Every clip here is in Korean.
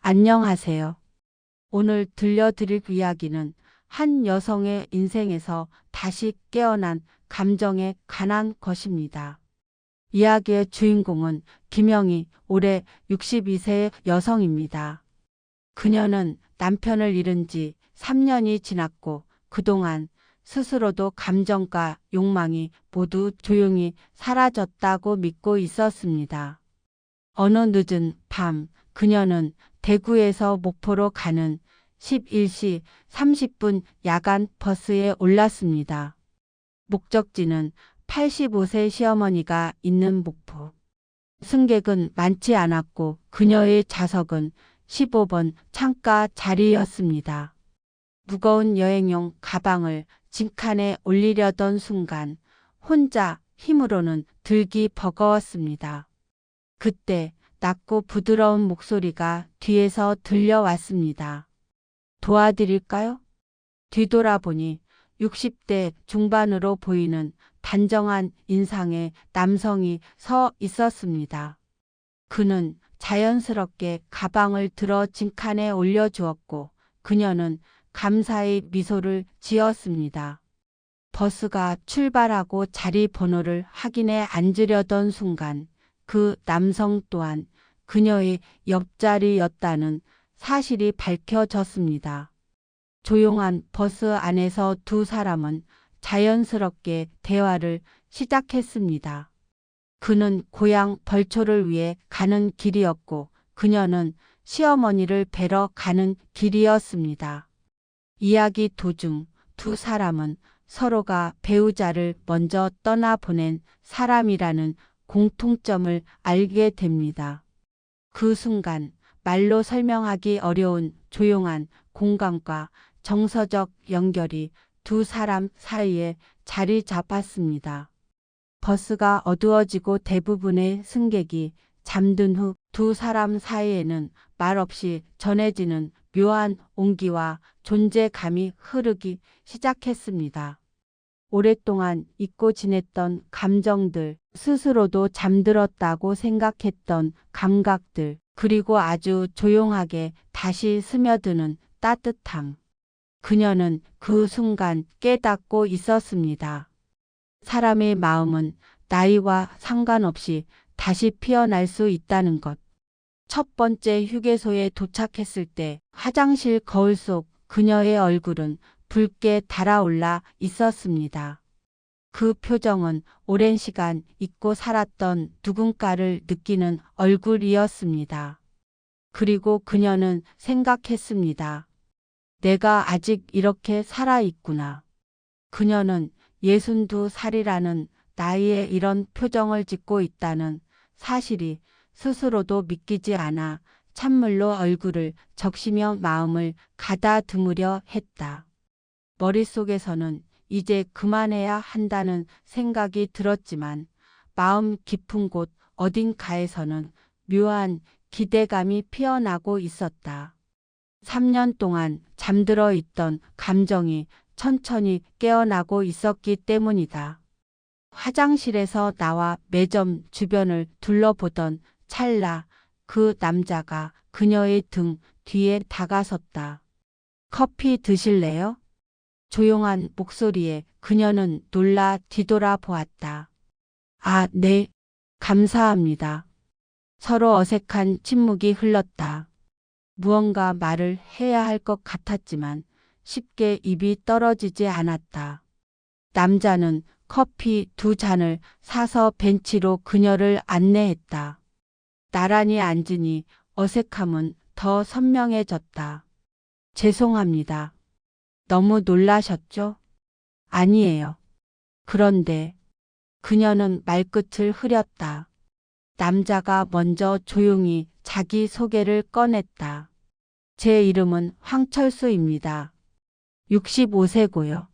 안녕하세요. 오늘 들려드릴 이야기는 한 여성의 인생에서 다시 깨어난 감정에 관한 것입니다. 이야기의 주인공은 김영희, 올해 62세의 여성입니다. 그녀는 남편을 잃은 지 3년이 지났고 그동안 스스로도 감정과 욕망이 모두 조용히 사라졌다고 믿고 있었습니다. 어느 늦은 밤 그녀는 대구에서 목포로 가는 11시 30분 야간 버스에 올랐습니다. 목적지는 85세 시어머니가 있는 목포. 승객은 많지 않았고 그녀의 좌석은 15번 창가 자리였습니다. 무거운 여행용 가방을 짐칸에 올리려던 순간 혼자 힘으로는 들기 버거웠습니다. 그때 낮고 부드러운 목소리가 뒤에서 들려왔습니다. 도와드릴까요? 뒤돌아보니 60대 중반으로 보이는 단정한 인상의 남성이 서 있었습니다. 그는 자연스럽게 가방을 들어 짐칸에 올려주었고 그녀는 감사의 미소를 지었습니다. 버스가 출발하고 자리 번호를 확인해 앉으려던 순간 그 남성 또한 그녀의 옆자리였다는 사실이 밝혀졌습니다. 조용한 버스 안에서 두 사람은 자연스럽게 대화를 시작했습니다. 그는 고향 벌초를 위해 가는 길이었고 그녀는 시어머니를 뵈러 가는 길이었습니다. 이야기 도중 두 사람은 서로가 배우자를 먼저 떠나보낸 사람이라는 공통점을 알게 됩니다. 그 순간 말로 설명하기 어려운 조용한 공간과 정서적 연결이 두 사람 사이에 자리 잡았습니다. 버스가 어두워지고 대부분의 승객이 잠든 후 두 사람 사이에는 말없이 전해지는 묘한 온기와 존재감이 흐르기 시작했습니다. 오랫동안 잊고 지냈던 감정들, 스스로도 잠들었다고 생각했던 감각들, 그리고 아주 조용하게 다시 스며드는 따뜻함. 그녀는 그 순간 깨닫고 있었습니다. 사람의 마음은 나이와 상관없이 다시 피어날 수 있다는 것. 첫 번째 휴게소에 도착했을 때 화장실 거울 속 그녀의 얼굴은 붉게 달아올라 있었습니다. 그 표정은 오랜 시간 잊고 살았던 누군가를 느끼는 얼굴이었습니다. 그리고 그녀는 생각했습니다. 내가 아직 이렇게 살아있구나. 그녀는 62살이라는 나이에 이런 표정을 짓고 있다는 사실이 스스로도 믿기지 않아 찬물로 얼굴을 적시며 마음을 가다듬으려 했다. 머릿속에서는 이제 그만해야 한다는 생각이 들었지만 마음 깊은 곳 어딘가에서는 묘한 기대감이 피어나고 있었다. 3년 동안 잠들어 있던 감정이 천천히 깨어나고 있었기 때문이다. 화장실에서 나와 매점 주변을 둘러보던 찰나 그 남자가 그녀의 등 뒤에 다가섰다. 커피 드실래요? 조용한 목소리에 그녀는 놀라 뒤돌아보았다. 아, 네. 감사합니다. 서로 어색한 침묵이 흘렀다. 무언가 말을 해야 할 것 같았지만 쉽게 입이 떨어지지 않았다. 남자는 커피 2잔을 사서 벤치로 그녀를 안내했다. 나란히 앉으니 어색함은 더 선명해졌다. 죄송합니다. 너무 놀라셨죠? 아니에요. 그런데 그녀는 말끝을 흐렸다. 남자가 먼저 조용히 자기 소개를 꺼냈다. 제 이름은 황철수입니다. 65세고요.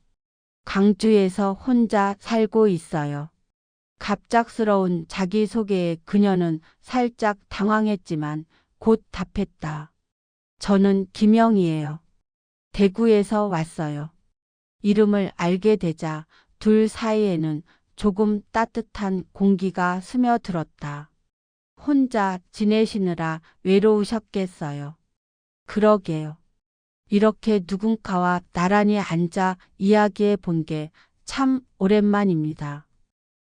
광주에서 혼자 살고 있어요. 갑작스러운 자기소개에 그녀는 살짝 당황했지만 곧 답했다. 저는 김영희예요. 대구에서 왔어요. 이름을 알게 되자 둘 사이에는 조금 따뜻한 공기가 스며들었다. 혼자 지내시느라 외로우셨겠어요. 그러게요. 이렇게 누군가와 나란히 앉아 이야기해 본 게 참 오랜만입니다.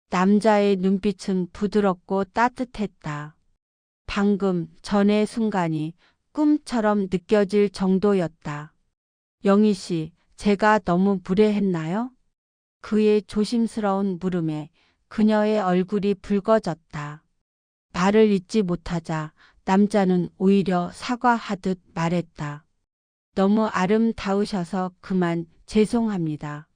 남자의 눈빛은 부드럽고 따뜻했다. 방금 전의 순간이 꿈처럼 느껴질 정도였다. 영희 씨, 제가 너무 무례했나요? 그의 조심스러운 물음에 그녀의 얼굴이 붉어졌다. 말을 잇지 못하자 남자는 오히려 사과하듯 말했다. 너무 아름다우셔서 그만 죄송합니다.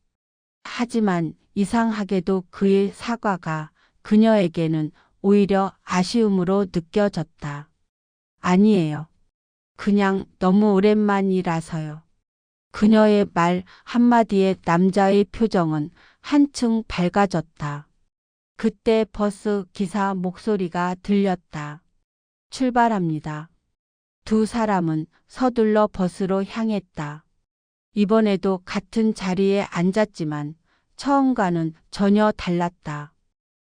하지만 이상하게도 그의 사과가 그녀에게는 오히려 아쉬움으로 느껴졌다. 아니에요. 그냥 너무 오랜만이라서요. 그녀의 말 한마디에 남자의 표정은 한층 밝아졌다. 그때 버스 기사 목소리가 들렸다. 출발합니다. 두 사람은 서둘러 버스로 향했다. 이번에도 같은 자리에 앉았지만 처음과는 전혀 달랐다.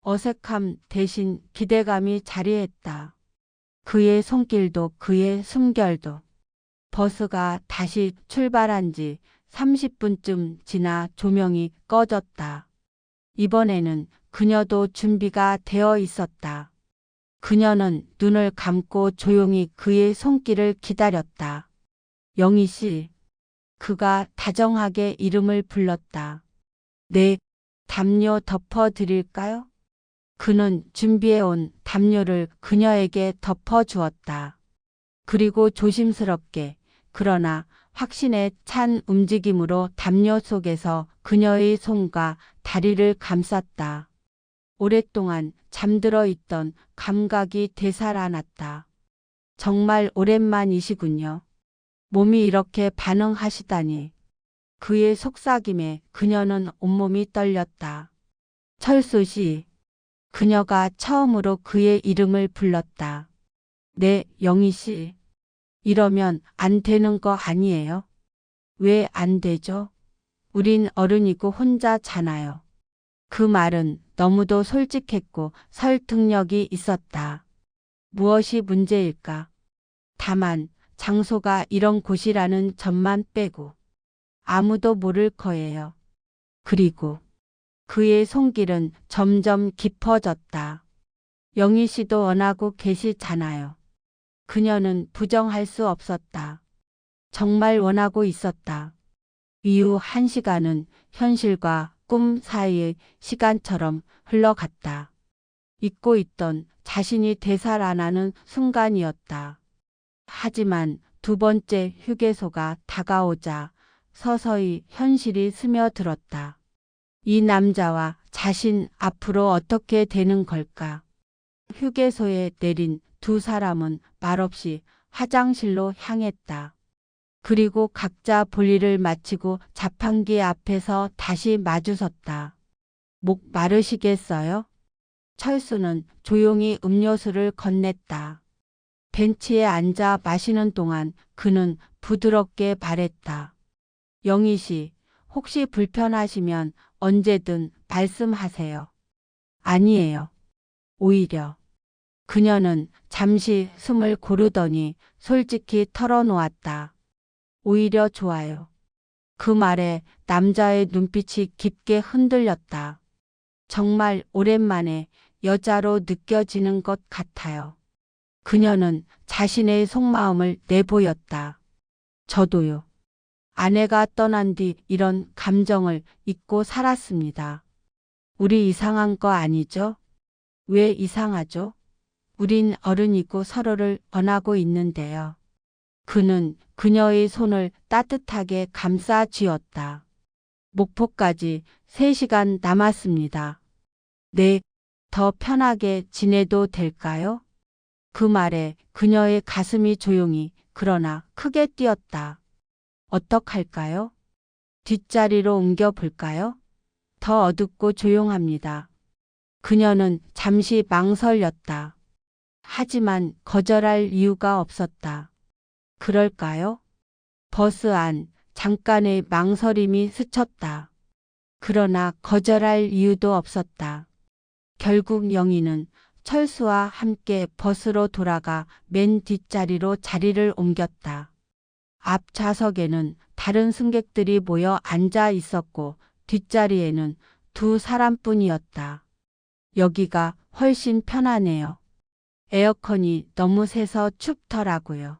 어색함 대신 기대감이 자리했다. 그의 손길도 그의 숨결도. 버스가 다시 출발한 지 30분쯤 지나 조명이 꺼졌다. 이번에는 그녀도 준비가 되어 있었다. 그녀는 눈을 감고 조용히 그의 손길을 기다렸다. 영희 씨. 그가 다정하게 이름을 불렀다. 네, 담요 덮어드릴까요? 그는 준비해온 담요를 그녀에게 덮어주었다. 그리고 조심스럽게 그러나 확신에 찬 움직임으로 담요 속에서 그녀의 손과 다리를 감쌌다. 오랫동안 잠들어 있던 감각이 되살아났다. 정말 오랜만이시군요. 몸이 이렇게 반응하시다니. 그의 속삭임에 그녀는 온몸이 떨렸다. 철수 씨. 그녀가 처음으로 그의 이름을 불렀다. 네, 영희 씨. 이러면 안 되는 거 아니에요? 왜 안 되죠? 우린 어른이고 혼자잖아요. 그 말은 너무도 솔직했고 설득력이 있었다. 무엇이 문제일까? 다만 장소가 이런 곳이라는 점만 빼고 아무도 모를 거예요. 그리고 그의 손길은 점점 깊어졌다. 영희 씨도 원하고 계시잖아요. 그녀는 부정할 수 없었다. 정말 원하고 있었다. 이후 1시간은 현실과 꿈 사이의 시간처럼 흘러갔다. 잊고 있던 자신이 되살아나는 순간이었다. 하지만 두 번째 휴게소가 다가오자 서서히 현실이 스며들었다. 이 남자와 자신 앞으로 어떻게 되는 걸까? 휴게소에 내린 두 사람은 말없이 화장실로 향했다. 그리고 각자 볼일을 마치고 자판기 앞에서 다시 마주섰다. 목 마르시겠어요? 철수는 조용히 음료수를 건넸다. 벤치에 앉아 마시는 동안 그는 부드럽게 말했다. 영희 씨, 혹시 불편하시면 언제든 말씀하세요. 아니에요. 오히려. 그녀는 잠시 숨을 고르더니 솔직히 털어놓았다. 오히려 좋아요. 그 말에 남자의 눈빛이 깊게 흔들렸다. 정말 오랜만에 여자로 느껴지는 것 같아요. 그녀는 자신의 속마음을 내보였다. 저도요. 아내가 떠난 뒤 이런 감정을 잊고 살았습니다. 우리 이상한 거 아니죠? 왜 이상하죠? 우린 어른이고 서로를 원하고 있는데요. 그는 그녀의 손을 따뜻하게 감싸 쥐었다. 목포까지 3시간 남았습니다. 네, 더 편하게 지내도 될까요? 그 말에 그녀의 가슴이 조용히 그러나 크게 뛰었다. 어떡할까요? 뒷자리로 옮겨볼까요? 더 어둡고 조용합니다. 그녀는 잠시 망설였다. 하지만 거절할 이유가 없었다. 그럴까요? 버스 안 잠깐의 망설임이 스쳤다. 그러나 거절할 이유도 없었다. 결국 영희는 철수와 함께 버스로 돌아가 맨 뒷자리로 자리를 옮겼다. 앞 좌석에는 다른 승객들이 모여 앉아 있었고 뒷자리에는 두 사람뿐이었다. 여기가 훨씬 편하네요. 에어컨이 너무 세서 춥더라고요.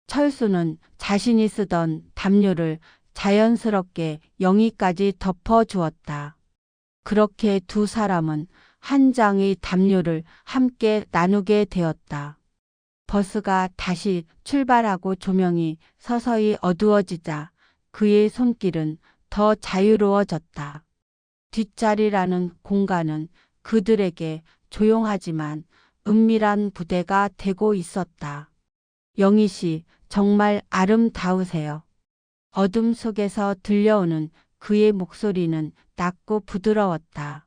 철수는 자신이 쓰던 담요를 자연스럽게 영희까지 덮어주었다. 그렇게 두 사람은 한 장의 담요를 함께 나누게 되었다. 버스가 다시 출발하고 조명이 서서히 어두워지자 그의 손길은 더 자유로워졌다. 뒷자리라는 공간은 그들에게 조용하지만 은밀한 부대가 되고 있었다. 영희 씨, 정말 아름다우세요. 어둠 속에서 들려오는 그의 목소리는 낮고 부드러웠다.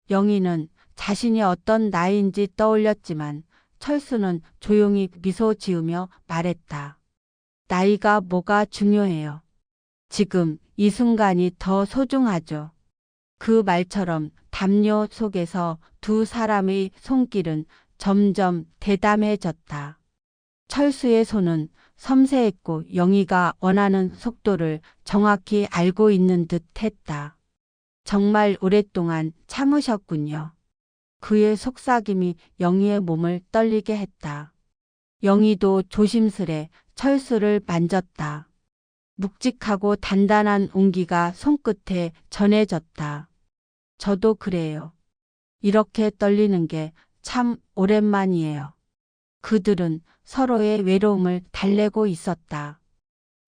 영희는 자신이 어떤 나이인지 떠올렸지만 철수는 조용히 미소 지으며 말했다. 나이가 뭐가 중요해요. 지금 이 순간이 더 소중하죠. 그 말처럼 담요 속에서 두 사람의 손길은 점점 대담해졌다. 철수의 손은 섬세했고 영희가 원하는 속도를 정확히 알고 있는 듯 했다. 정말 오랫동안 참으셨군요. 그의 속삭임이 영희의 몸을 떨리게 했다. 영희도 조심스레 철수를 만졌다. 묵직하고 단단한 온기가 손끝에 전해졌다. 저도 그래요. 이렇게 떨리는 게 참 오랜만이에요. 그들은 서로의 외로움을 달래고 있었다.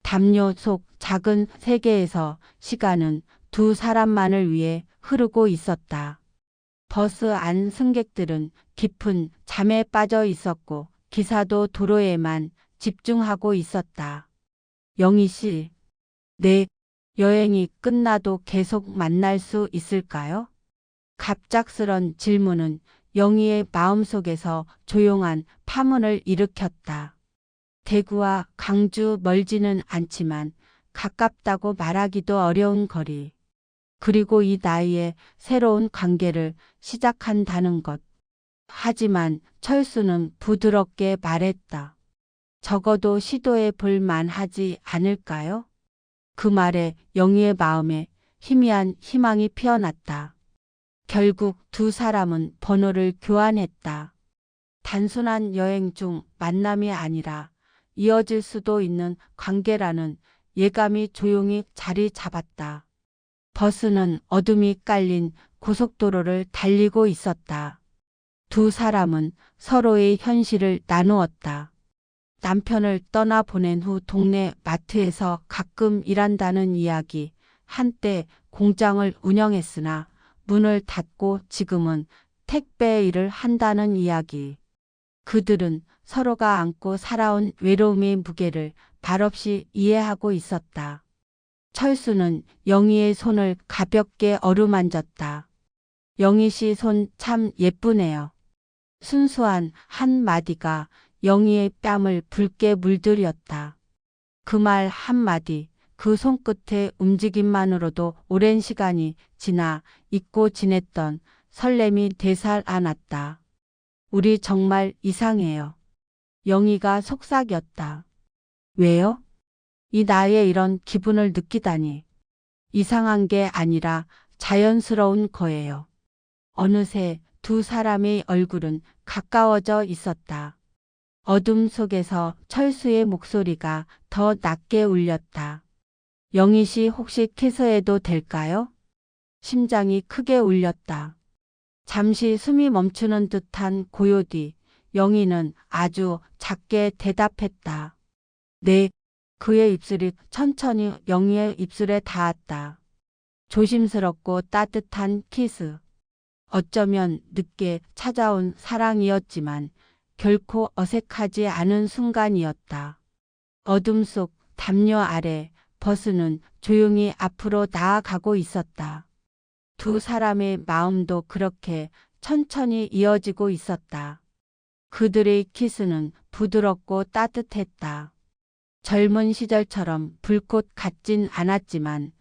담요 속 작은 세계에서 시간은 두 사람만을 위해 흐르고 있었다. 버스 안 승객들은 깊은 잠에 빠져 있었고 기사도 도로에만 집중하고 있었다. 영희 씨, 네, 여행이 끝나도 계속 만날 수 있을까요? 갑작스런 질문은 영희의 마음속에서 조용한 파문을 일으켰다. 대구와 강주 멀지는 않지만 가깝다고 말하기도 어려운 거리. 그리고 이 나이에 새로운 관계를 시작한다는 것. 하지만 철수는 부드럽게 말했다. 적어도 시도해 볼 만하지 않을까요? 그 말에 영희의 마음에 희미한 희망이 피어났다. 결국 두 사람은 번호를 교환했다. 단순한 여행 중 만남이 아니라 이어질 수도 있는 관계라는 예감이 조용히 자리 잡았다. 버스는 어둠이 깔린 고속도로를 달리고 있었다. 두 사람은 서로의 현실을 나누었다. 남편을 떠나보낸 후 동네 마트에서 가끔 일한다는 이야기, 한때 공장을 운영했으나 문을 닫고 지금은 택배 일을 한다는 이야기. 그들은 서로가 안고 살아온 외로움의 무게를 말없이 이해하고 있었다. 철수는 영희의 손을 가볍게 어루만졌다. 영희 씨 손 참 예쁘네요. 순수한 한마디가 영희의 뺨을 붉게 물들였다. 그 말 한마디, 그 손끝의 움직임만으로도 오랜 시간이 지나 잊고 지냈던 설렘이 되살아났다. 우리 정말 이상해요. 영희가 속삭였다. 왜요? 이 나이에 이런 기분을 느끼다니. 이상한 게 아니라 자연스러운 거예요. 어느새 두 사람의 얼굴은 가까워져 있었다. 어둠 속에서 철수의 목소리가 더 낮게 울렸다. 영희 씨 혹시 키스해도 될까요? 심장이 크게 울렸다. 잠시 숨이 멈추는 듯한 고요 뒤 영희는 아주 작게 대답했다. 네. 그의 입술이 천천히 영희의 입술에 닿았다. 조심스럽고 따뜻한 키스. 어쩌면 늦게 찾아온 사랑이었지만 결코 어색하지 않은 순간이었다. 어둠 속 담요 아래 버스는 조용히 앞으로 나아가고 있었다. 두 사람의 마음도 그렇게 천천히 이어지고 있었다. 그들의 키스는 부드럽고 따뜻했다. 젊은 시절처럼 불꽃 같진 않았지만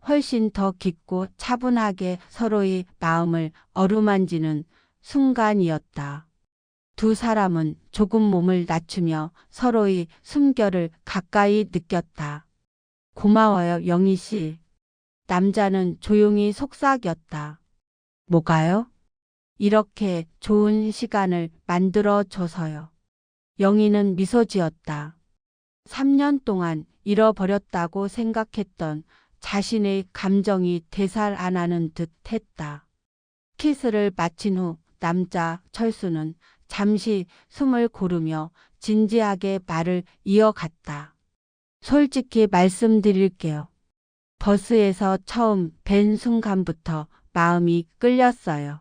훨씬 더 깊고 차분하게 서로의 마음을 어루만지는 순간이었다. 두 사람은 조금 몸을 낮추며 서로의 숨결을 가까이 느꼈다. 고마워요, 영희 씨. 남자는 조용히 속삭였다. 뭐가요? 이렇게 좋은 시간을 만들어 줘서요. 영희는 미소 지었다. 3년 동안 잃어버렸다고 생각했던 자신의 감정이 되살아나는 듯 했다. 키스를 마친 후 남자 철수는 잠시 숨을 고르며 진지하게 말을 이어갔다. 솔직히 말씀드릴게요. 버스에서 처음 뵌 순간부터 마음이 끌렸어요.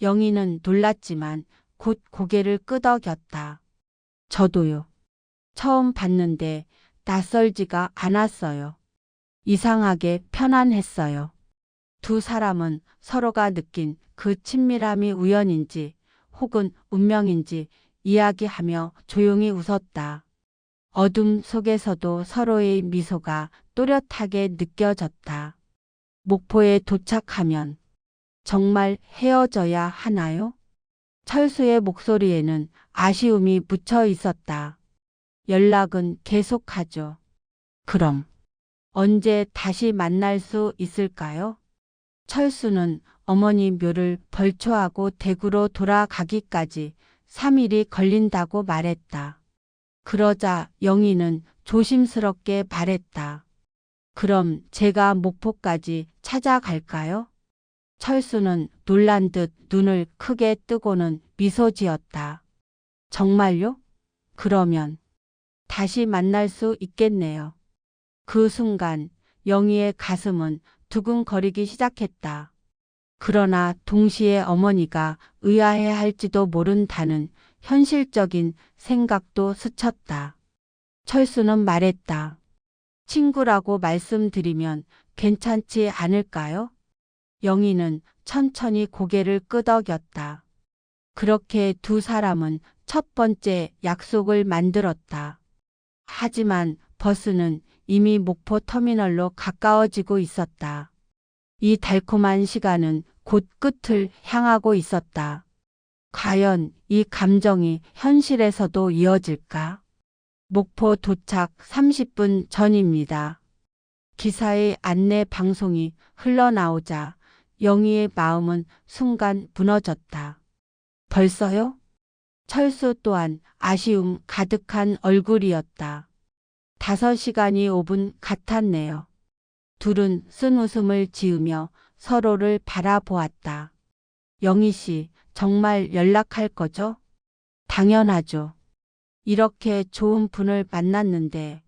영희는 놀랐지만 곧 고개를 끄덕였다. 저도요. 처음 봤는데 낯설지가 않았어요. 이상하게 편안했어요. 두 사람은 서로가 느낀 그 친밀함이 우연인지 혹은 운명인지 이야기하며 조용히 웃었다. 어둠 속에서도 서로의 미소가 또렷하게 느껴졌다. 목포에 도착하면 정말 헤어져야 하나요? 철수의 목소리에는 아쉬움이 묻혀 있었다. 연락은 계속하죠. 그럼 언제 다시 만날 수 있을까요? 철수는 어머니 묘를 벌초하고 대구로 돌아가기까지 3일이 걸린다고 말했다. 그러자 영희는 조심스럽게 말했다. 그럼 제가 목포까지 찾아갈까요? 철수는 놀란 듯 눈을 크게 뜨고는 미소 지었다. 정말요? 그러면 다시 만날 수 있겠네요. 그 순간 영희의 가슴은 두근거리기 시작했다. 그러나 동시에 어머니가 의아해할지도 모른다는 현실적인 생각도 스쳤다. 철수는 말했다. 친구라고 말씀드리면 괜찮지 않을까요? 영희는 천천히 고개를 끄덕였다. 그렇게 두 사람은 첫 번째 약속을 만들었다. 하지만 버스는 이미 목포 터미널로 가까워지고 있었다. 이 달콤한 시간은 곧 끝을 향하고 있었다. 과연 이 감정이 현실에서도 이어질까? 목포 도착 30분 전입니다. 기사의 안내 방송이 흘러나오자 영희의 마음은 순간 무너졌다. 벌써요? 철수 또한 아쉬움 가득한 얼굴이었다. 5시간이 5분 같았네요. 둘은 쓴 웃음을 지으며 서로를 바라보았다. 영희 씨, 정말 연락할 거죠? 당연하죠. 이렇게 좋은 분을 만났는데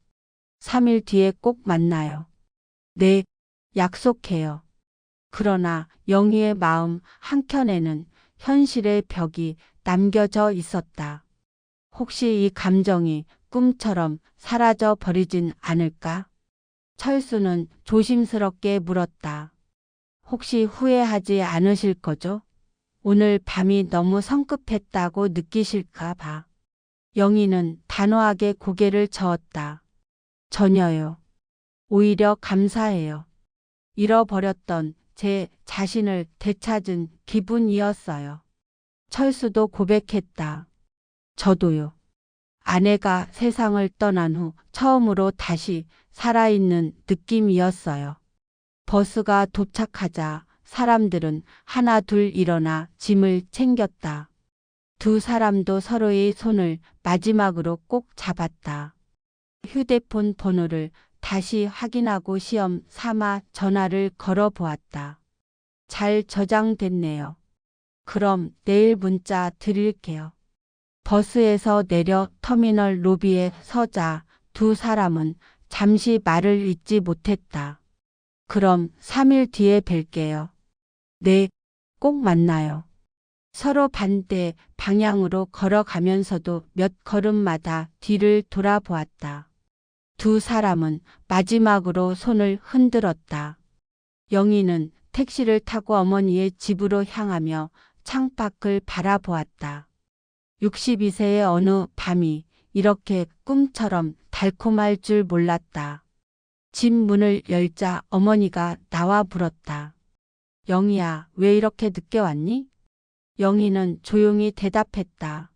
3일 뒤에 꼭 만나요. 네, 약속해요. 그러나 영희의 마음 한켠에는 현실의 벽이 남겨져 있었다. 혹시 이 감정이 꿈처럼 사라져 버리진 않을까? 철수는 조심스럽게 물었다. 혹시 후회하지 않으실 거죠? 오늘 밤이 너무 성급했다고 느끼실까 봐. 영희는 단호하게 고개를 저었다. 전혀요. 오히려 감사해요. 잃어버렸던 제 자신을 되찾은 기분이었어요. 철수도 고백했다. 저도요. 아내가 세상을 떠난 후 처음으로 다시 살아있는 느낌이었어요. 버스가 도착하자 사람들은 하나 둘 일어나 짐을 챙겼다. 두 사람도 서로의 손을 마지막으로 꼭 잡았다. 휴대폰 번호를 다시 확인하고 시험 삼아 전화를 걸어보았다. 잘 저장됐네요. 그럼 내일 문자 드릴게요. 버스에서 내려 터미널 로비에 서자 두 사람은 잠시 말을 잇지 못했다. 그럼 3일 뒤에 뵐게요. 네, 꼭 만나요. 서로 반대 방향으로 걸어가면서도 몇 걸음마다 뒤를 돌아보았다. 두 사람은 마지막으로 손을 흔들었다. 영희는 택시를 타고 어머니의 집으로 향하며 창밖을 바라보았다. 62세의 어느 밤이 이렇게 꿈처럼 달콤할 줄 몰랐다. 집 문을 열자 어머니가 나와 불었다. 영희야, 왜 이렇게 늦게 왔니? 영희는 조용히 대답했다.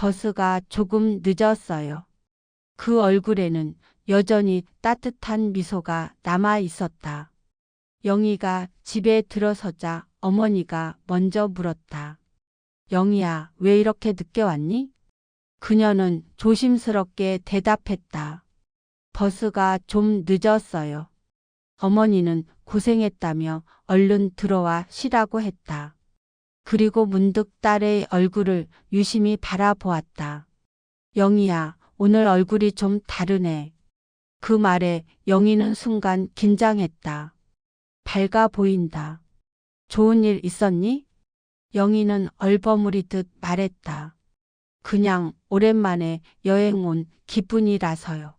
버스가 조금 늦었어요. 그 얼굴에는 여전히 따뜻한 미소가 남아 있었다. 영희가 집에 들어서자 어머니가 먼저 물었다. 영희야, 왜 이렇게 늦게 왔니? 그녀는 조심스럽게 대답했다. 버스가 좀 늦었어요. 어머니는 고생했다며 얼른 들어와 쉬라고 했다. 그리고 문득 딸의 얼굴을 유심히 바라보았다. 영희야, 오늘 얼굴이 좀 다르네. 그 말에 영희는 순간 긴장했다. 밝아 보인다. 좋은 일 있었니? 영희는 얼버무리듯 말했다. 그냥 오랜만에 여행 온 기분이라서요.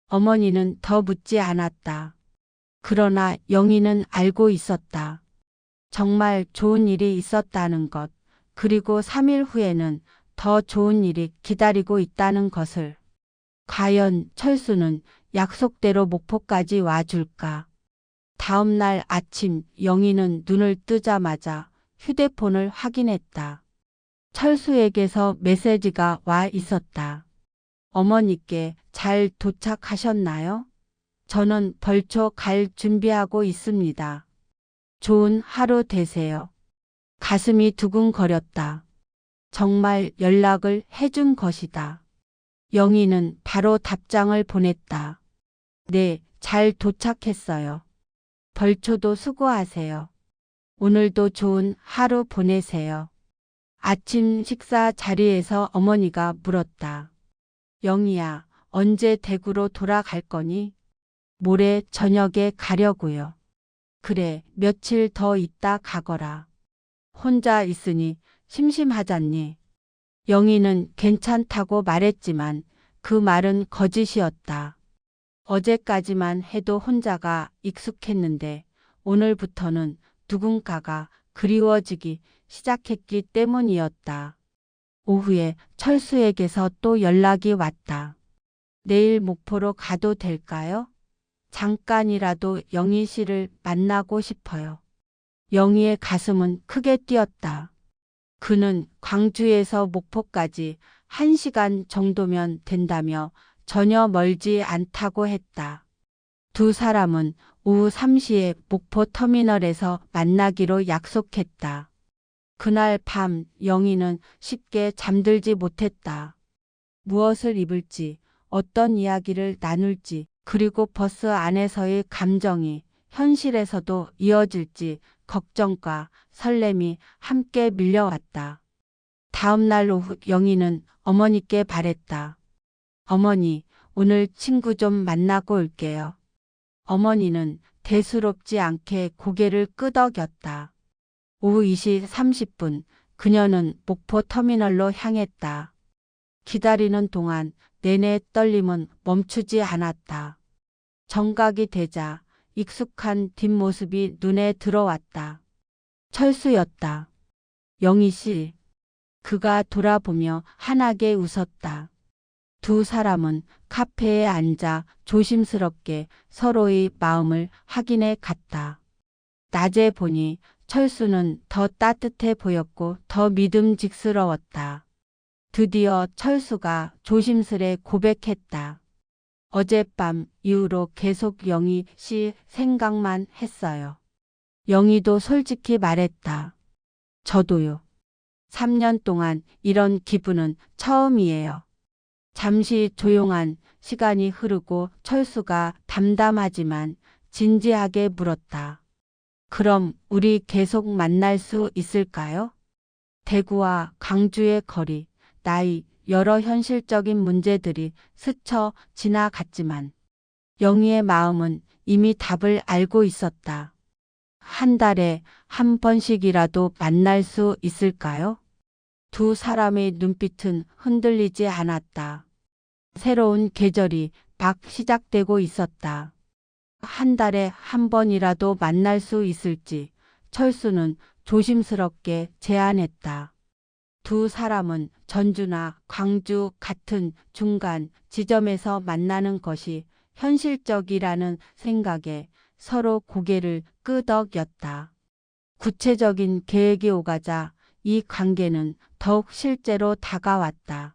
어머니는 더 묻지 않았다. 그러나 영희는 알고 있었다. 정말 좋은 일이 있었다는 것, 그리고 3일 후에는 더 좋은 일이 기다리고 있다는 것을. 과연 철수는 약속대로 목포까지 와줄까? 다음 날 아침 영희는 눈을 뜨자마자 휴대폰을 확인했다. 철수에게서 메시지가 와 있었다. 어머니께 잘 도착하셨나요? 저는 벌초 갈 준비하고 있습니다. 좋은 하루 되세요. 가슴이 두근거렸다. 정말 연락을 해준 것이다. 영희는 바로 답장을 보냈다. 네, 잘 도착했어요. 벌초도 수고하세요. 오늘도 좋은 하루 보내세요. 아침 식사 자리에서 어머니가 물었다. 영희야, 언제 대구로 돌아갈 거니? 모레 저녁에 가려고요. 그래, 며칠 더 있다 가거라. 혼자 있으니 심심하잖니. 영희는 괜찮다고 말했지만 그 말은 거짓이었다. 어제까지만 해도 혼자가 익숙했는데 오늘부터는 누군가가 그리워지기 시작했기 때문이었다. 오후에 철수에게서 또 연락이 왔다. 내일 목포로 가도 될까요? 잠깐이라도 영희 씨를 만나고 싶어요. 영희의 가슴은 크게 뛰었다. 그는 광주에서 목포까지 1시간 정도면 된다며 전혀 멀지 않다고 했다. 두 사람은 오후 3시에 목포 터미널에서 만나기로 약속했다. 그날 밤 영희는 쉽게 잠들지 못했다. 무엇을 입을지, 어떤 이야기를 나눌지, 그리고 버스 안에서의 감정이 현실에서도 이어질지 걱정과 설렘이 함께 밀려왔다. 다음 날 오후 영희는 어머니께 말했다. 어머니, 오늘 친구 좀 만나고 올게요. 어머니는 대수롭지 않게 고개를 끄덕였다. 오후 2시 30분 그녀는 목포 터미널로 향했다. 기다리는 동안 내내 떨림은 멈추지 않았다. 정각이 되자 익숙한 뒷모습이 눈에 들어왔다. 철수였다. 영희 씨. 그가 돌아보며 환하게 웃었다. 두 사람은 카페에 앉아 조심스럽게 서로의 마음을 확인해 갔다. 낮에 보니 철수는 더 따뜻해 보였고 더 믿음직스러웠다. 드디어 철수가 조심스레 고백했다. 어젯밤 이후로 계속 영희 씨 생각만 했어요. 영희도 솔직히 말했다. 저도요. 3년 동안 이런 기분은 처음이에요. 잠시 조용한 시간이 흐르고 철수가 담담하지만 진지하게 물었다. 그럼 우리 계속 만날 수 있을까요? 대구와 광주의 거리, 나이, 여러 현실적인 문제들이 스쳐 지나갔지만 영희의 마음은 이미 답을 알고 있었다. 한 달에 한 번씩이라도 만날 수 있을까요? 두 사람의 눈빛은 흔들리지 않았다. 새로운 계절이 막 시작되고 있었다. 한 달에 한 번이라도 만날 수 있을지 철수는 조심스럽게 제안했다. 두 사람은 전주나 광주 같은 중간 지점에서 만나는 것이 현실적이라는 생각에 서로 고개를 끄덕였다. 구체적인 계획이 오가자 이 관계는 더욱 실제로 다가왔다.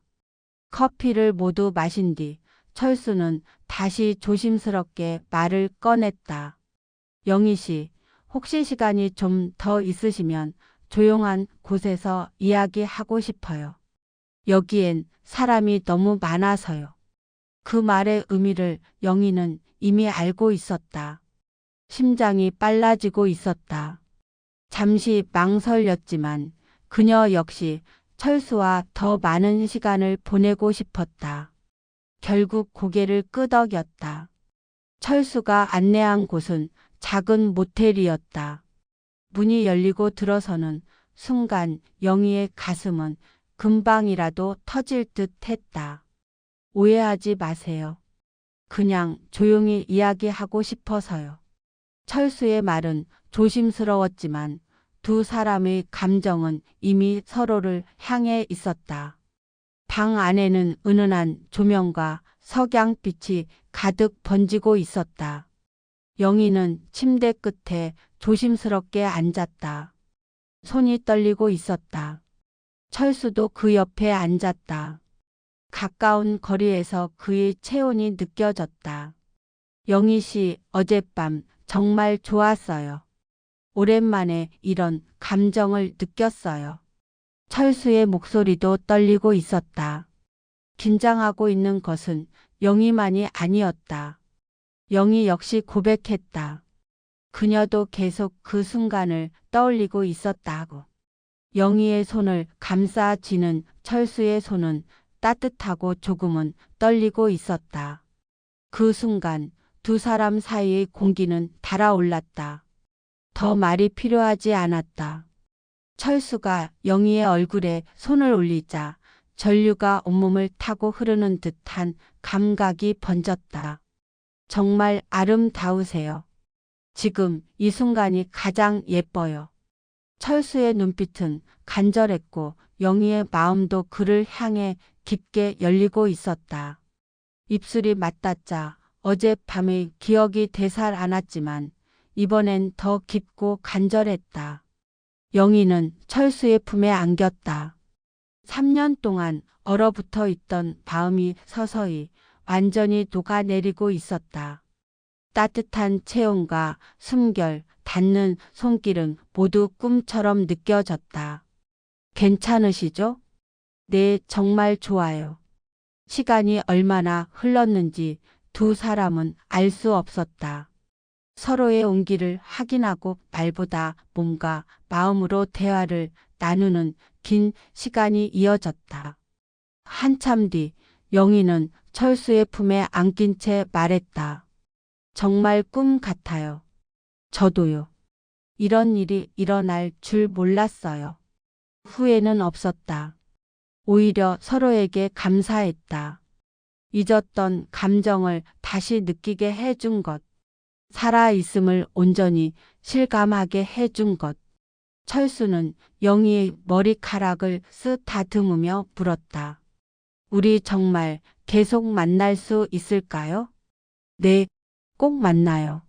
커피를 모두 마신 뒤 철수는 다시 조심스럽게 말을 꺼냈다. 영희 씨, 혹시 시간이 좀 더 있으시면 조용한 곳에서 이야기하고 싶어요. 여기엔 사람이 너무 많아서요. 그 말의 의미를 영희는 이미 알고 있었다. 심장이 빨라지고 있었다. 잠시 망설였지만 그녀 역시 철수와 더 많은 시간을 보내고 싶었다. 결국 고개를 끄덕였다. 철수가 안내한 곳은 작은 모텔이었다. 문이 열리고 들어서는 순간 영희의 가슴은 금방이라도 터질 듯 했다. 오해하지 마세요. 그냥 조용히 이야기하고 싶어서요. 철수의 말은 조심스러웠지만 두 사람의 감정은 이미 서로를 향해 있었다. 방 안에는 은은한 조명과 석양빛이 가득 번지고 있었다. 영희는 침대 끝에 조심스럽게 앉았다. 손이 떨리고 있었다. 철수도 그 옆에 앉았다. 가까운 거리에서 그의 체온이 느껴졌다. 영희 씨, 어젯밤 정말 좋았어요. 오랜만에 이런 감정을 느꼈어요. 철수의 목소리도 떨리고 있었다. 긴장하고 있는 것은 영희만이 아니었다. 영희 역시 고백했다. 그녀도 계속 그 순간을 떠올리고 있었다고. 영희의 손을 감싸 쥐는 철수의 손은 따뜻하고 조금은 떨리고 있었다. 그 순간 두 사람 사이의 공기는 달아올랐다. 더 말이 필요하지 않았다. 철수가 영희의 얼굴에 손을 올리자 전류가 온몸을 타고 흐르는 듯한 감각이 번졌다. 정말 아름다우세요. 지금 이 순간이 가장 예뻐요. 철수의 눈빛은 간절했고 영희의 마음도 그를 향해 깊게 열리고 있었다. 입술이 맞닿자 어젯밤의 기억이 되살아났지만 이번엔 더 깊고 간절했다. 영희는 철수의 품에 안겼다. 3년 동안 얼어붙어 있던 마음이 서서히 완전히 녹아내리고 있었다. 따뜻한 체온과 숨결, 닿는 손길은 모두 꿈처럼 느껴졌다. 괜찮으시죠? 네, 정말 좋아요. 시간이 얼마나 흘렀는지 두 사람은 알 수 없었다. 서로의 온기를 확인하고 말보다 몸과 마음으로 대화를 나누는 긴 시간이 이어졌다. 한참 뒤 영희는 철수의 품에 안긴 채 말했다. 정말 꿈 같아요. 저도요. 이런 일이 일어날 줄 몰랐어요. 후회는 없었다. 오히려 서로에게 감사했다. 잊었던 감정을 다시 느끼게 해준 것. 살아있음을 온전히 실감하게 해준 것. 철수는 영희의 머리카락을 쓰다듬으며 물었다. 우리 정말 계속 만날 수 있을까요? 네, 꼭 만나요.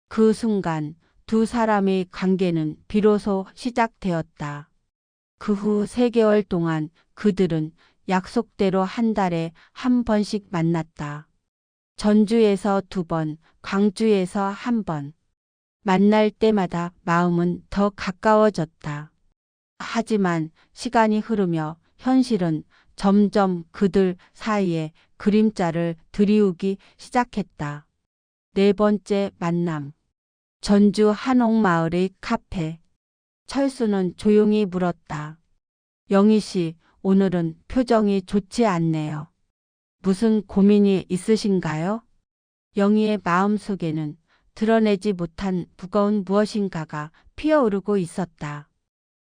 그 순간 두 사람의 관계는 비로소 시작되었다. 그 후 3개월 동안 그들은 약속대로 한 달에 한 번씩 만났다. 전주에서 2번, 광주에서 1번. 만날 때마다 마음은 더 가까워졌다. 하지만 시간이 흐르며 현실은 점점 그들 사이에 그림자를 드리우기 시작했다. 4번째 만남. 전주 한옥마을의 카페. 철수는 조용히 물었다. 영희 씨, 오늘은 표정이 좋지 않네요. 무슨 고민이 있으신가요? 영희의 마음속에는 드러내지 못한 무거운 무엇인가가 피어오르고 있었다.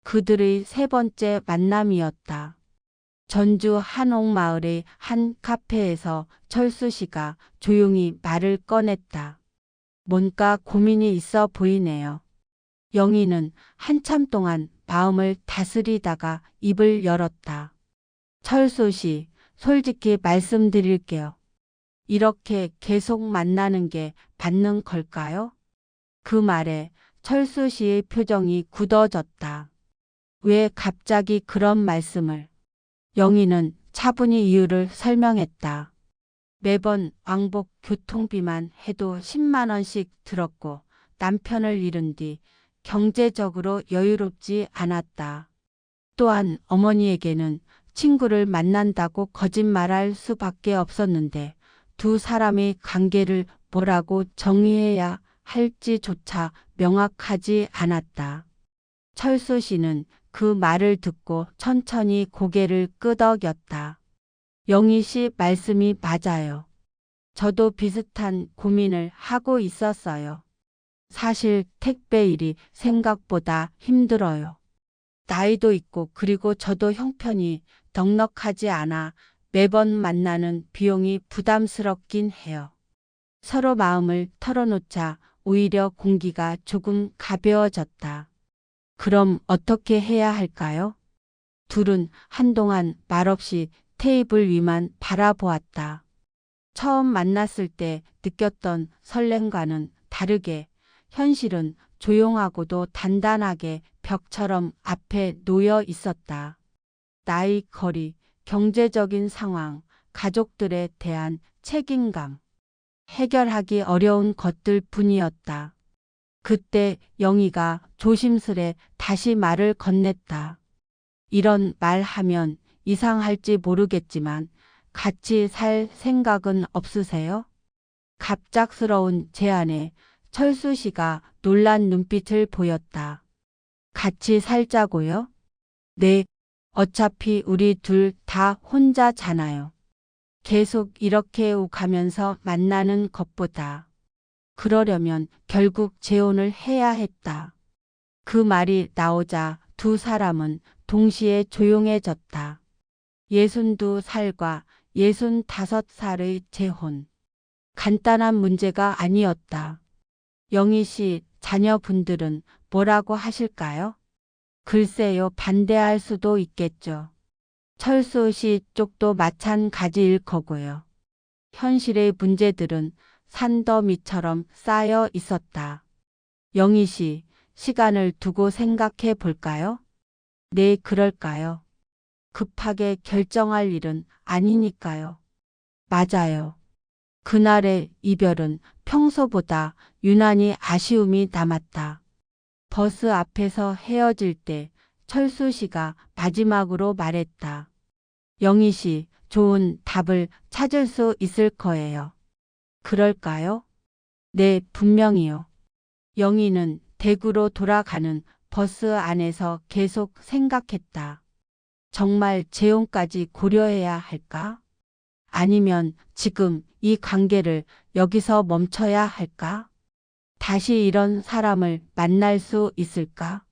그들의 3번째 만남이었다. 전주 한옥마을의 한 카페에서 철수 씨가 조용히 말을 꺼냈다. 뭔가 고민이 있어 보이네요. 영희는 한참 동안 마음을 다스리다가 입을 열었다. 철수 씨, 솔직히 말씀드릴게요. 이렇게 계속 만나는 게 맞는 걸까요? 그 말에 철수 씨의 표정이 굳어졌다. 왜 갑자기 그런 말씀을? 영희는 차분히 이유를 설명했다. 매번 왕복 교통비만 해도 10만 원씩 들었고 남편을 잃은 뒤 경제적으로 여유롭지 않았다. 또한 어머니에게는 친구를 만난다고 거짓말할 수밖에 없었는데 두 사람의 관계를 뭐라고 정의해야 할지조차 명확하지 않았다. 철수 씨는 그 말을 듣고 천천히 고개를 끄덕였다. 영희 씨 말씀이 맞아요. 저도 비슷한 고민을 하고 있었어요. 사실 택배 일이 생각보다 힘들어요. 나이도 있고 그리고 저도 형편이 넉넉하지 않아 매번 만나는 비용이 부담스럽긴 해요. 서로 마음을 털어놓자 오히려 공기가 조금 가벼워졌다. 그럼 어떻게 해야 할까요? 둘은 한동안 말없이 테이블 위만 바라보았다. 처음 만났을 때 느꼈던 설렘과는 다르게 현실은 조용하고도 단단하게 벽처럼 앞에 놓여 있었다. 나이, 거리, 경제적인 상황, 가족들에 대한 책임감. 해결하기 어려운 것들 뿐이었다. 그때 영희가 조심스레 다시 말을 건넸다. 이런 말 하면 이상할지 모르겠지만 같이 살 생각은 없으세요? 갑작스러운 제안에 철수 씨가 놀란 눈빛을 보였다. 같이 살자고요? 네, 어차피 우리 둘 다 혼자잖아요. 계속 이렇게 오가면서 만나는 것보다. 그러려면 결국 재혼을 해야 했다. 그 말이 나오자 두 사람은 동시에 조용해졌다. 62살과 65살의 재혼. 간단한 문제가 아니었다. 영희 씨 자녀분들은 뭐라고 하실까요? 글쎄요, 반대할 수도 있겠죠. 철수 씨 쪽도 마찬가지일 거고요. 현실의 문제들은 산더미처럼 쌓여 있었다. 영희 씨, 시간을 두고 생각해 볼까요? 네, 그럴까요? 급하게 결정할 일은 아니니까요. 맞아요. 그날의 이별은 평소보다 유난히 아쉬움이 남았다. 버스 앞에서 헤어질 때 철수 씨가 마지막으로 말했다. 영희 씨, 좋은 답을 찾을 수 있을 거예요. 그럴까요? 네, 분명히요. 영희는 대구로 돌아가는 버스 안에서 계속 생각했다. 정말 재혼까지 고려해야 할까? 아니면 지금 이 관계를 여기서 멈춰야 할까? 다시 이런 사람을 만날 수 있을까?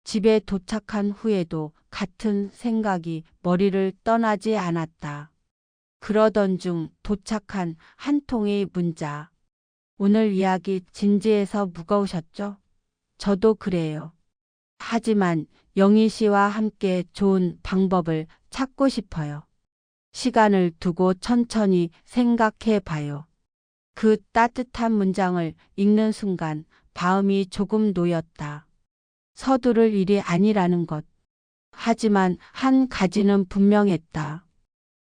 집에 도착한 후에도 같은 생각이 머리를 떠나지 않았다. 그러던 중 도착한 한 통의 문자. 오늘 이야기 진지해서 무거우셨죠? 저도 그래요. 하지만 영희 씨와 함께 좋은 방법을 찾고 싶어요. 시간을 두고 천천히 생각해 봐요. 그 따뜻한 문장을 읽는 순간 마음이 조금 놓였다. 서두를 일이 아니라는 것. 하지만 한 가지는 분명했다.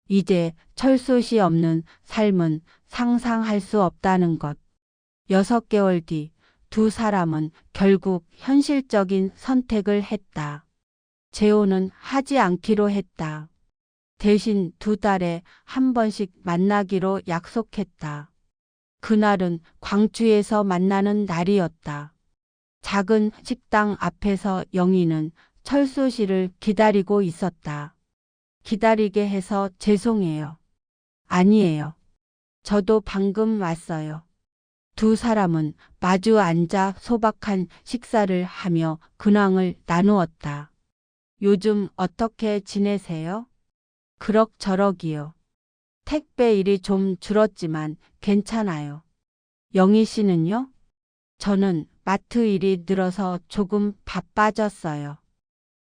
이제 철수 씨 없는 삶은 상상할 수 없다는 것. 6개월 뒤 두 사람은 결국 현실적인 선택을 했다. 재혼은 하지 않기로 했다. 대신 2달에 한 번씩 만나기로 약속했다. 그날은 광주에서 만나는 날이었다. 작은 식당 앞에서 영희는 철수 씨를 기다리고 있었다. 기다리게 해서 죄송해요. 아니에요. 저도 방금 왔어요. 두 사람은 마주 앉아 소박한 식사를 하며 근황을 나누었다. 요즘 어떻게 지내세요? 그럭저럭이요. 택배 일이 좀 줄었지만 괜찮아요. 영희 씨는요? 저는 마트 일이 늘어서 조금 바빠졌어요.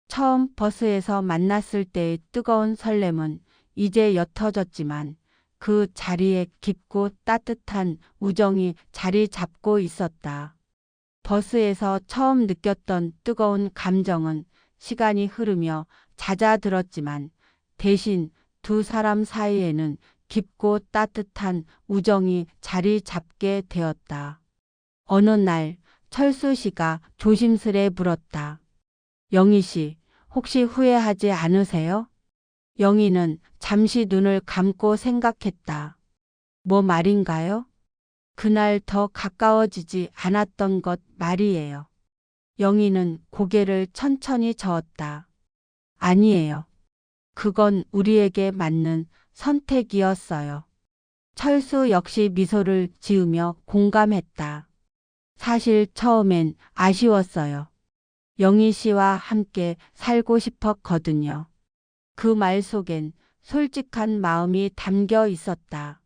처음 버스에서 만났을 때의 뜨거운 설렘은 이제 옅어졌지만 그 자리에 깊고 따뜻한 우정이 자리 잡고 있었다. 버스에서 처음 느꼈던 뜨거운 감정은 시간이 흐르며 잦아들었지만 대신 두 사람 사이에는 깊고 따뜻한 우정이 자리 잡게 되었다. 어느 날 철수 씨가 조심스레 물었다. 영희 씨, 혹시 후회하지 않으세요? 영희는 잠시 눈을 감고 생각했다. 뭐 말인가요? 그날 더 가까워지지 않았던 것 말이에요. 영희는 고개를 천천히 저었다. 아니에요. 그건 우리에게 맞는 선택이었어요. 철수 역시 미소를 지으며 공감했다. 사실 처음엔 아쉬웠어요. 영희 씨와 함께 살고 싶었거든요. 그 말 속엔 솔직한 마음이 담겨 있었다.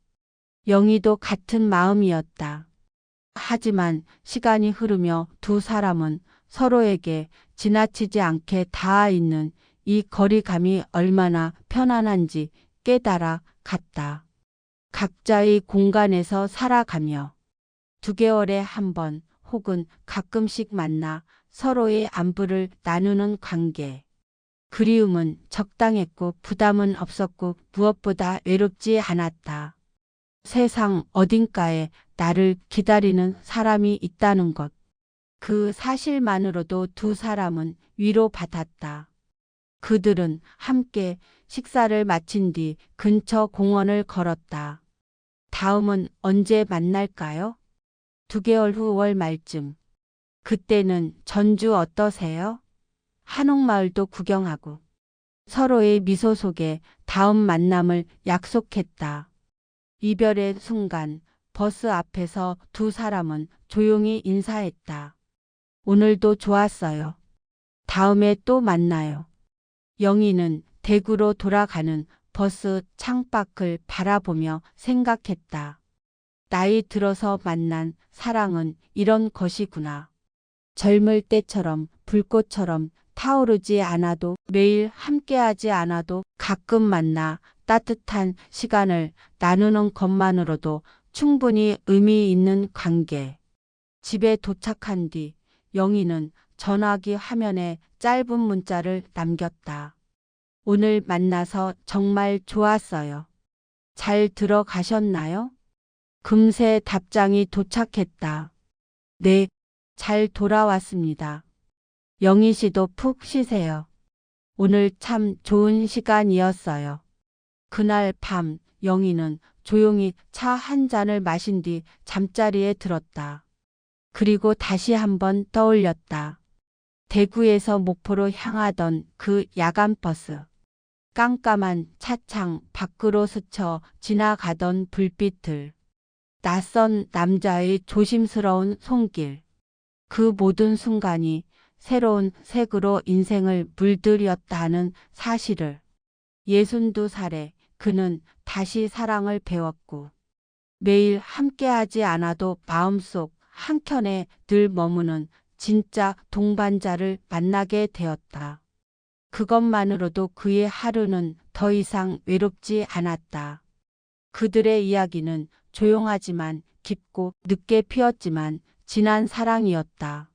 영희도 같은 마음이었다. 하지만 시간이 흐르며 두 사람은 서로에게 지나치지 않게 닿아 있는 이 거리감이 얼마나 편안한지 깨달아 갔다. 각자의 공간에서 살아가며 2개월에 한 번 혹은 가끔씩 만나 서로의 안부를 나누는 관계. 그리움은 적당했고 부담은 없었고 무엇보다 외롭지 않았다. 세상 어딘가에 나를 기다리는 사람이 있다는 것. 그 사실만으로도 두 사람은 위로받았다. 그들은 함께 식사를 마친 뒤 근처 공원을 걸었다. 다음은 언제 만날까요? 2개월 후 월 말쯤. 그때는 전주 어떠세요? 한옥마을도 구경하고. 서로의 미소 속에 다음 만남을 약속했다. 이별의 순간 버스 앞에서 두 사람은 조용히 인사했다. 오늘도 좋았어요. 다음에 또 만나요. 영희는 대구로 돌아가는 버스 창밖을 바라보며 생각했다. 나이 들어서 만난 사랑은 이런 것이구나. 젊을 때처럼 불꽃처럼 타오르지 않아도 매일 함께하지 않아도 가끔 만나 따뜻한 시간을 나누는 것만으로도 충분히 의미 있는 관계. 집에 도착한 뒤 영희는 전화기 화면에 짧은 문자를 남겼다. 오늘 만나서 정말 좋았어요. 잘 들어가셨나요? 금세 답장이 도착했다. 네, 잘 돌아왔습니다. 영희 씨도 푹 쉬세요. 오늘 참 좋은 시간이었어요. 그날 밤 영희는 조용히 차 한 잔을 마신 뒤 잠자리에 들었다. 그리고 다시 한번 떠올렸다. 대구에서 목포로 향하던 그 야간 버스. 깜깜한 차창 밖으로 스쳐 지나가던 불빛들. 낯선 남자의 조심스러운 손길. 그 모든 순간이 새로운 색으로 인생을 물들였다는 사실을. 62살에 그는 다시 사랑을 배웠고 매일 함께하지 않아도 마음속 한켠에 늘 머무는 진짜 동반자를 만나게 되었다. 그것만으로도 그의 하루는 더 이상 외롭지 않았다. 그들의 이야기는 조용하지만 깊고 늦게 피었지만 진한 사랑이었다.